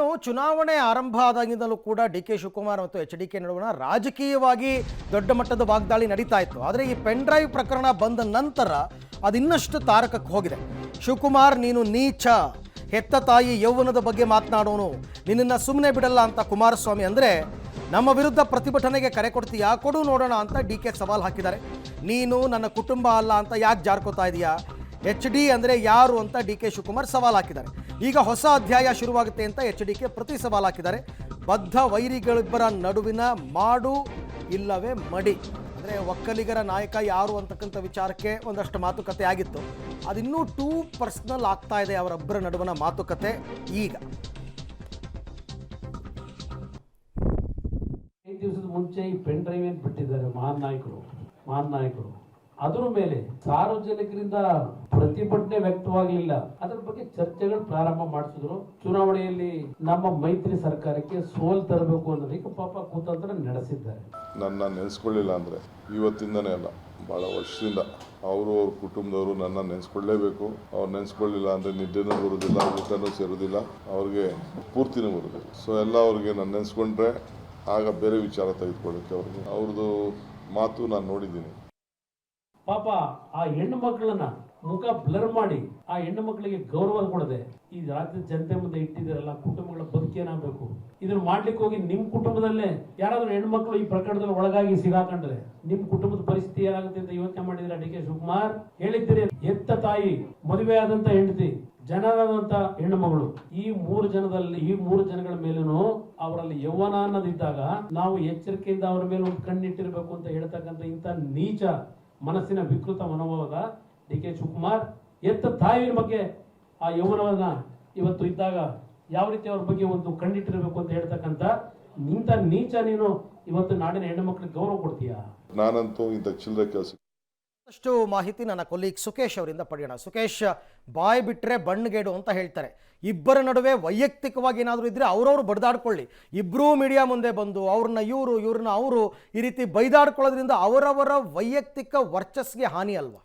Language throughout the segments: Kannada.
ಇನ್ನು ಚುನಾವಣೆ ಆರಂಭ ಆದಾಗಿಂದಲೂ ಕೂಡ ಡಿ ಕೆ ಶಿವಕುಮಾರ್ ಮತ್ತು ಎಚ್ ಡಿ ಕೆ ನಡುವಣ ರಾಜಕೀಯವಾಗಿ ದೊಡ್ಡ ಮಟ್ಟದ ವಾಗ್ದಾಳಿ ನಡೀತಾ ಇತ್ತು. ಆದರೆ ಈ ಪೆನ್ ಡ್ರೈವ್ ಪ್ರಕರಣ ಬಂದ ನಂತರ ಅದು ಇನ್ನಷ್ಟು ತಾರಕಕ್ಕೆ ಹೋಗಿದೆ. ಶಿವಕುಮಾರ್, ನೀನು ನೀಚ, ಹೆತ್ತ ತಾಯಿ ಯೌವನದ ಬಗ್ಗೆ ಮಾತನಾಡೋನು, ನಿನ್ನನ್ನು ಸುಮ್ಮನೆ ಬಿಡಲ್ಲ ಅಂತ ಕುಮಾರಸ್ವಾಮಿ ಅಂದರೆ ನಮ್ಮ ವಿರುದ್ಧ ಪ್ರತಿಭಟನೆಗೆ ಕರೆ ಕೊಡ್ತೀಯಾ, ಕೊಡು ನೋಡೋಣ ಅಂತ ಡಿ ಕೆ ಸವಾಲು ಹಾಕಿದ್ದಾರೆ. ನೀನು ನನ್ನ ಕುಟುಂಬ ಅಲ್ಲ ಅಂತ ಯಾಕೆ ಜಾರ್ಕೋತಾ ಇದೆಯಾ, ಎಚ್ ಡಿ ಅಂದರೆ ಯಾರು ಅಂತ ಡಿ ಕೆ ಶಿವಕುಮಾರ್ ಸವಾಲು ಹಾಕಿದ್ದಾರೆ. ಈಗ ಹೊಸ ಅಧ್ಯಾಯ ಶುರುವಾಗುತ್ತೆ ಅಂತ ಎಚ್ ಡಿ ಕೆ ಪ್ರತಿ ಸವಾಲು ಹಾಕಿದ್ದಾರೆ. ಬದ್ಧ ವೈರಿಗಳಿಬ್ಬರ ನಡುವಿನ ಮಾಡು ಇಲ್ಲವೇ ಮಡಿ, ಅಂದರೆ ಒಕ್ಕಲಿಗರ ನಾಯಕ ಯಾರು ಅಂತಕ್ಕಂಥ ವಿಚಾರಕ್ಕೆ ಒಂದಷ್ಟು ಮಾತುಕತೆ ಆಗಿತ್ತು. ಅದಿನ್ನೂ ಟೂ ಪರ್ಸ್ನಲ್ ಆಗ್ತಾ ಇದೆ ಅವರೊಬ್ಬರ ನಡುವಿನ ಮಾತುಕತೆ. ಈಗ 5 ದಿವಸದ ಮುಂಚೆ ಈ ಪೆನ್ ಡ್ರೈವ್ ಏನು ಬಿಟ್ಟಿದ್ದಾರೆ ಮಹಾನ್ ನಾಯಕರು, ಅದರ ಮೇಲೆ ಸಾರ್ವಜನಿಕರಿಂದ ಪ್ರತಿಭಟನೆ ವ್ಯಕ್ತವಾಗಲಿಲ್ಲ. ಅದರ ಬಗ್ಗೆ ಚರ್ಚೆಗಳು ಪ್ರಾರಂಭ ಮಾಡಿಸಿದ್ರು. ಚುನಾವಣೆಯಲ್ಲಿ ನಮ್ಮ ಮೈತ್ರಿ ಸರ್ಕಾರಕ್ಕೆ ಸೋಲ್ ತರಬೇಕು ಅನ್ನೋದಕ್ಕೆ ಪಾಪ ಕುತಂತ್ರ ನಡೆಸಿದ್ದಾರೆ. ನನ್ನ ನೆನೆಸ್ಕೊಳ್ಳಿಲ್ಲ ಅಂದರೆ ಇವತ್ತಿಂದನೇ ಅಲ್ಲ, ಭಾಳ ವರ್ಷದಿಂದ ಅವರು ಅವ್ರ ಕುಟುಂಬದವರು ನನ್ನ ನೆನೆಸ್ಕೊಳ್ಳೇಬೇಕು. ಅವ್ರು ನೆನೆಸ್ಕೊಳ್ಳಿಲ್ಲ ಅಂದರೆ ನಿದ್ದೆನೂ ಬರೋದಿಲ್ಲ, ಊಟನೂ ಸೇರೋದಿಲ್ಲ, ಅವ್ರಿಗೆ ಪೂರ್ತಿನೂ ಬರೋದಿಲ್ಲ. ಸೊ ಎಲ್ಲ ಅವ್ರಿಗೆ ನಾನು ನೆನೆಸ್ಕೊಂಡ್ರೆ ಆಗ ಬೇರೆ ವಿಚಾರ ತೆಗೆದುಕೊಳ್ಳೋಕ್ಕೆ ಅವ್ರದ್ದು ಮಾತು ನಾನು ನೋಡಿದ್ದೀನಿ. ಪಾಪ ಆ ಹೆಣ್ಣು ಮಕ್ಕಳನ್ನ ಮುಖ ಬ್ಲರ್ ಮಾಡಿ ಆ ಹೆಣ್ಣು ಮಕ್ಕಳಿಗೆ ಗೌರವ ಕೊಡದೆ ಈ ರಾಜ್ಯದ ಜನತೆ ಮುಂದೆ ಇಟ್ಟಿದ್ದೀರಲ್ಲ, ಕುಟುಂಬಗಳ ಬದುಕೇನಾಗಬೇಕು. ಇದನ್ನ ಮಾಡ್ಲಿಕ್ಕೆ ಹೋಗಿ ನಿಮ್ ಕುಟುಂಬದಲ್ಲೇ ಯಾರಾದ್ರೂ ಹೆಣ್ಣು ಮಕ್ಕಳು ಈ ಪ್ರಕರಣದಲ್ಲಿ ಒಳಗಾಗಿ ಸಿಗಾಕೊಂಡ್ರೆ ನಿಮ್ ಕುಟುಂಬದ ಪರಿಸ್ಥಿತಿ ಏನಾಗುತ್ತೆ ಅಂತ ಯೋಚನೆ ಮಾಡಿದಿರ ಡಿ ಕೆ ಶಿವಕುಮಾರ್? ಹೇಳಿದ್ದೀರಿ, ಎತ್ತ ತಾಯಿ, ಮದುವೆ ಆದಂತ ಹೆಂಡತಿ, ಜನರಾದಂತ ಹೆಣ್ಣು ಮಗಳು, ಈ ಮೂರು ಜನಗಳ ಮೇಲೂ ಅವರಲ್ಲಿ ಯೌವನ ಅನ್ನೋದಿದ್ದಾಗ ನಾವು ಎಚ್ಚರಿಕೆಯಿಂದ ಅವರ ಮೇಲೆ ಒಂದು ಕಣ್ಣಿಟ್ಟಿರ್ಬೇಕು ಅಂತ ಹೇಳ್ತಕ್ಕಂಥ ಇಂಥ ನೀಚ ಮನಸ್ಸಿನ ವಿಕೃತ ಮನೋಭಾವದ ಡಿ ಕೆ ಶಿವಕುಮಾರ್ ಎತ್ತ ತಾಯಿಯ ಬಗ್ಗೆ ಆ ಯೌವನವನ್ನ ಇವತ್ತು ಇದ್ದಾಗ ಯಾವ ರೀತಿ ಅವ್ರ ಬಗ್ಗೆ ಒಂದು ಕಣ್ಣಿಟ್ಟಿರಬೇಕು ಅಂತ ಹೇಳ್ತಕ್ಕಂಥ ಇಂಥ ನೀಚ ನೀನು ಇವತ್ತು ನಾಡಿನ ಹೆಣ್ಣು ಮಕ್ಕಳಿಗೆ ಗೌರವ ಕೊಡ್ತೀಯಾ? ನಾನಂತೂ ಇಂಥ ಚಿಲ್ಲರೆ ಕೆಲಸ ಅಷ್ಟು ಮಾಹಿತಿ ನನ್ನ ಕೊಲೀಗ್ ಸುಕೇಶ್ ಅವರಿಂದ ಪಡೆಯೋಣ. ಸುಕೇಶ್, ಬಾಯ್ ಬಿಟ್ಟರೆ ಬಣ್ಣಗೇಡು ಅಂತ ಹೇಳ್ತಾರೆ. ಇಬ್ಬರ ನಡುವೆ ವೈಯಕ್ತಿಕವಾಗಿ ಏನಾದರೂ ಇದ್ದರೆ ಅವರವರು ಬಡ್ದಾಡ್ಕೊಳ್ಳಿ. ಇಬ್ಬರೂ ಮೀಡಿಯಾ ಮುಂದೆ ಬಂದು ಅವ್ರನ್ನ ಇವ್ರನ್ನ ಅವರು ಈ ರೀತಿ ಬೈದಾಡ್ಕೊಳ್ಳೋದ್ರಿಂದ ಅವರವರ ವೈಯಕ್ತಿಕ ವರ್ಚಸ್ಗೆ ಹಾನಿ ಅಲ್ವಾ?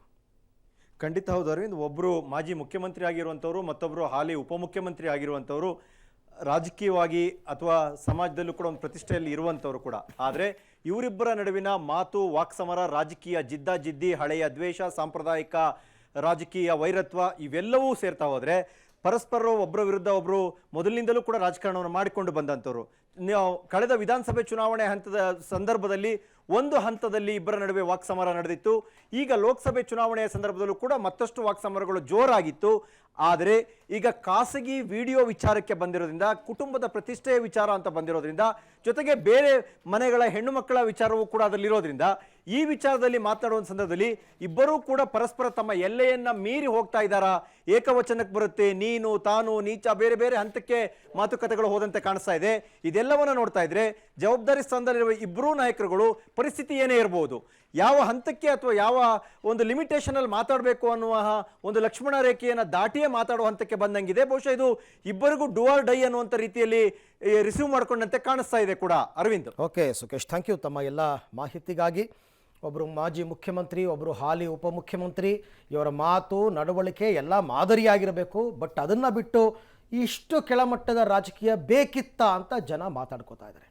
ಖಂಡಿತ ಹೌದು ಅರವಿಂದ್. ಒಬ್ಬರು ಮಾಜಿ ಮುಖ್ಯಮಂತ್ರಿ ಆಗಿರುವಂಥವ್ರು, ಮತ್ತೊಬ್ಬರು ಹಾಲಿ ಉಪಮುಖ್ಯಮಂತ್ರಿ ಆಗಿರುವಂಥವ್ರು, ರಾಜಕೀಯವಾಗಿ ಅಥವಾ ಸಮಾಜದಲ್ಲೂ ಕೂಡ ಒಂದು ಪ್ರತಿಷ್ಠೆಯಲ್ಲಿ ಇರುವಂಥವ್ರು ಕೂಡ. ಆದರೆ ಇವರಿಬ್ಬರ ನಡುವಿನ ಮಾತು, ವಾಕ್ಸಮರ, ರಾಜಕೀಯ ಜಿದ್ದಿ, ಹಳೆಯ ದ್ವೇಷ, ಸಾಂಪ್ರದಾಯಿಕ ರಾಜಕೀಯ ವೈರತ್ವ ಇವೆಲ್ಲವೂ ಸೇರ್ತಾ ಹೋದರೆ ಪರಸ್ಪರ ಒಬ್ಬರ ವಿರುದ್ಧ ಒಬ್ಬರು ಮೊದಲಿನಿಂದಲೂ ಕೂಡ ರಾಜಕಾರಣವನ್ನು ಮಾಡಿಕೊಂಡು ಬಂದಂಥವ್ರು. ಕಳೆದ ವಿಧಾನಸಭೆ ಚುನಾವಣೆ ಹಂತದ ಸಂದರ್ಭದಲ್ಲಿ ಒಂದು ಹಂತದಲ್ಲಿ ಇಬ್ಬರ ನಡುವೆ ವಾಕ್ಸಮರ ನಡೆದಿತ್ತು. ಈಗ ಲೋಕಸಭೆ ಚುನಾವಣೆಯ ಸಂದರ್ಭದಲ್ಲೂ ಕೂಡ ಮತ್ತಷ್ಟು ವಾಕ್ಸಮರಗಳು ಜೋರಾಗಿತ್ತು. ಆದರೆ ಈಗ ಖಾಸಗಿ ವಿಡಿಯೋ ವಿಚಾರಕ್ಕೆ ಬಂದಿರೋದ್ರಿಂದ, ಕುಟುಂಬದ ಪ್ರತಿಷ್ಠೆಯ ವಿಚಾರ ಅಂತ ಬಂದಿರೋದ್ರಿಂದ, ಜೊತೆಗೆ ಬೇರೆ ಮನೆಗಳ ಹೆಣ್ಣು ಮಕ್ಕಳ ವಿಚಾರವೂ ಕೂಡ ಅದರಲ್ಲಿರೋದ್ರಿಂದ ಈ ವಿಚಾರದಲ್ಲಿ ಮಾತನಾಡುವ ಸಂದರ್ಭದಲ್ಲಿ ಇಬ್ಬರೂ ಕೂಡ ಪರಸ್ಪರ ತಮ್ಮ ಎಲ್ಲೆಯನ್ನ ಮೀರಿ ಹೋಗ್ತಾ ಇದ್ದಾರಾ, ಏಕವಚನಕ್ಕೆ ಬರುತ್ತೆ, ನೀನು ತಾನು ನೀಚ, ಬೇರೆ ಬೇರೆ ಹಂತಕ್ಕೆ ಮಾತುಕತೆಗಳು ಹೋದಂತೆ ಕಾಣಿಸ್ತಾ ಇದೆ. ಇದೆಲ್ಲವನ್ನ ನೋಡ್ತಾ ಇದ್ರೆ ಜವಾಬ್ದಾರಿ ಸ್ಥಾನದಲ್ಲಿರುವ ಇಬ್ಬರೂ ನಾಯಕರುಗಳು ಪರಿಸ್ಥಿತಿ ಏನೇ ಇರಬಹುದು, ಯಾವ ಹಂತಕ್ಕೆ ಅಥವಾ ಯಾವ ಒಂದು ಲಿಮಿಟೇಷನ್ ಅಲ್ಲಿ ಮಾತಾಡಬೇಕು ಅನ್ನುವ ಒಂದು ಲಕ್ಷ್ಮಣ ರೇಖೆಯನ್ನು ದಾಟಿಯೇ ಮಾತಾಡುವ ಹಂತಕ್ಕೆ ಬಂದಂಗಿದೆ. ಬಹುಶಃ ಇದು ಇಬ್ಬರಿಗೂ ಡೂ ಆರ್ ಡೈ ಅನ್ನುವಂಥ ರೀತಿಯಲ್ಲಿ ರಿಸೀವ್ ಮಾಡ್ಕೊಂಡಂತೆ ಕಾಣಿಸ್ತಾ ಇದೆ ಕೂಡ Arvind. Okay Sukesh, thank you ತಮ್ಮ ಎಲ್ಲ ಮಾಹಿತಿಗಾಗಿ. ಒಬ್ಬರು ಮಾಜಿ ಮುಖ್ಯಮಂತ್ರಿ, ಒಬ್ಬರು ಹಾಲಿ ಉಪಮುಖ್ಯಮಂತ್ರಿ, ಇವರ ಮಾತು ನಡವಳಿಕೆ ಎಲ್ಲ ಮಾದರಿಯಾಗಿರಬೇಕು. ಬಟ್ ಅದನ್ನು ಬಿಟ್ಟು ಇಷ್ಟು ಕೆಳಮಟ್ಟದ ರಾಜಕೀಯ ಬೇಕಿತ್ತಾ ಅಂತ ಜನ ಮಾತಾಡ್ಕೋತಾ ಇದ್ದಾರೆ.